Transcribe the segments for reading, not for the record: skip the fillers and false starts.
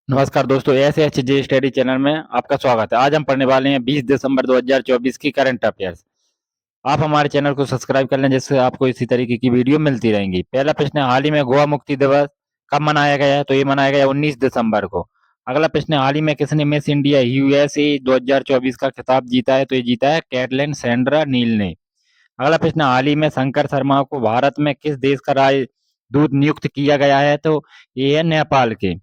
नमस्कार दोस्तों, S study channel में आपका स्वागत है। आज हम पढ़ने वाले हैं 20 दिसंबर 2024 की करंट अफेयर्स। आप हमारे चैनल को सब्सक्राइब कर लें, जिससे आपको इसी तरीके की वीडियो मिलती रहेंगी। पहला प्रश्न है, हाल ही में गोवा मुक्ति दिवस कब मनाया गया है? तो ये मनाया गया 19 दिसंबर को। अगला प्रश्न है, हाल ही में किसने मिस इंडिया यूएसए 2024 का खिताब जीता है? तो ये जीता है कैटलिन सैंड्रा नील ने। अगला प्रश्न है, हाल ही में शंकर शर्मा को भारत में किस देश का राजदूत नियुक्त किया गया है? तो ये है नेपाल के,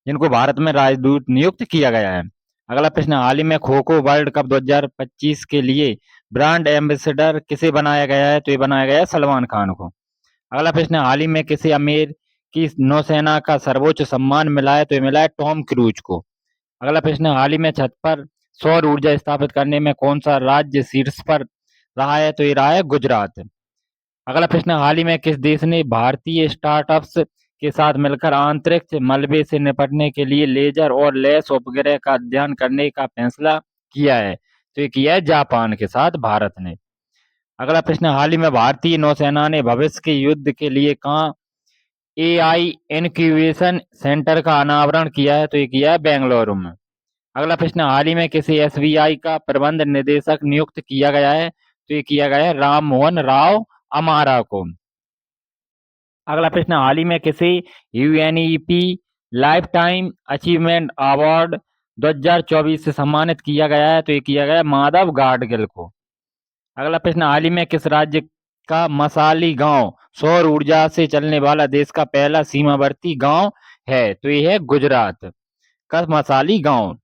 जिनको भारत में राजदूत नियुक्त किया गया है। अगला प्रश्न, हाल ही में खो खो वर्ल्ड कप 2025 के लिए ब्रांड एम्बेसडर किसे बनाया गया है? तो ये बनाया गया है सलमान खान को। अगला प्रश्न, हाल ही में किसे अमेरिकी नौसेना का सर्वोच्च सम्मान मिला है? तो ये मिला है टॉम क्रूज को। अगला प्रश्न, हाल ही में छत पर सौर ऊर्जा स्थापित करने में कौन सा राज्य शीर्ष पर रहा है? तो ये रहा है गुजरात। अगला प्रश्न, हाल ही में किस देश ने भारतीय स्टार्टअप्स के साथ मिलकर अंतरिक्ष मलबे से निपटने के लिए लेजर और लेस उपग्रह का अध्ययन करने का फैसला किया है? तो ये किया है जापान के साथ भारत ने। अगला प्रश्न, हाल ही में भारतीय नौसेना ने भविष्य के युद्ध के लिए कहाँ एआई इनक्यूबेशन सेंटर का अनावरण किया है? तो ये किया है बेंगलुरु में। अगला प्रश्न, हाल ही में किसी एसबीआई का प्रबंध निदेशक नियुक्त किया गया है? तो ये किया गया है राम मोहन राव अमारा को। अगला प्रश्न, हाल ही में किसे UNEP life time achievement award 2024 से सम्मानित किया गया है? तो ये किया गया है माधव गाडगिल को। अगला प्रश्न, हाल ही में किस राज्य का मसाली गांव सौर ऊर्जा से चलने वाला देश का पहला सीमावर्ती गांव है? तो ये है गुजरात का मसाली गांव।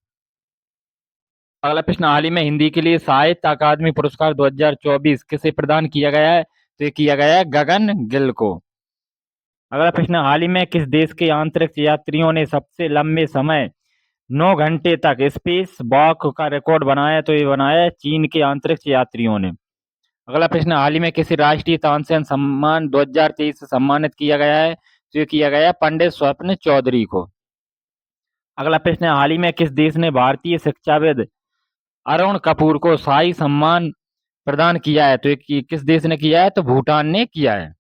अगला प्रश्न, हाल ही में हिंदी के लिए साहित्य अकादमी पुरस्कार 2024 किसे प्रदान किया गया है? तो ये किया गया है गगन गिल को। अगला प्रश्न, हाल ही में किस देश के अंतरिक्ष यात्रियों ने सबसे लंबे समय 9 घंटे तक स्पेस वॉक का रिकॉर्ड बनाया? तो ये बनाया है चीन के अंतरिक्ष यात्रियों ने। अगला प्रश्न, हाल ही में किसी राष्ट्रीय तानसेन सम्मान 2023 से सम्मानित किया गया है? तो ये किया गया है पंडित स्वप्न चौधरी को। अगला प्रश्न, हाल ही में किस देश ने भारतीय शिक्षाविद अरुण कपूर को शाही सम्मान प्रदान किया है? तो ये किस देश ने किया है? तो भूटान ने किया है।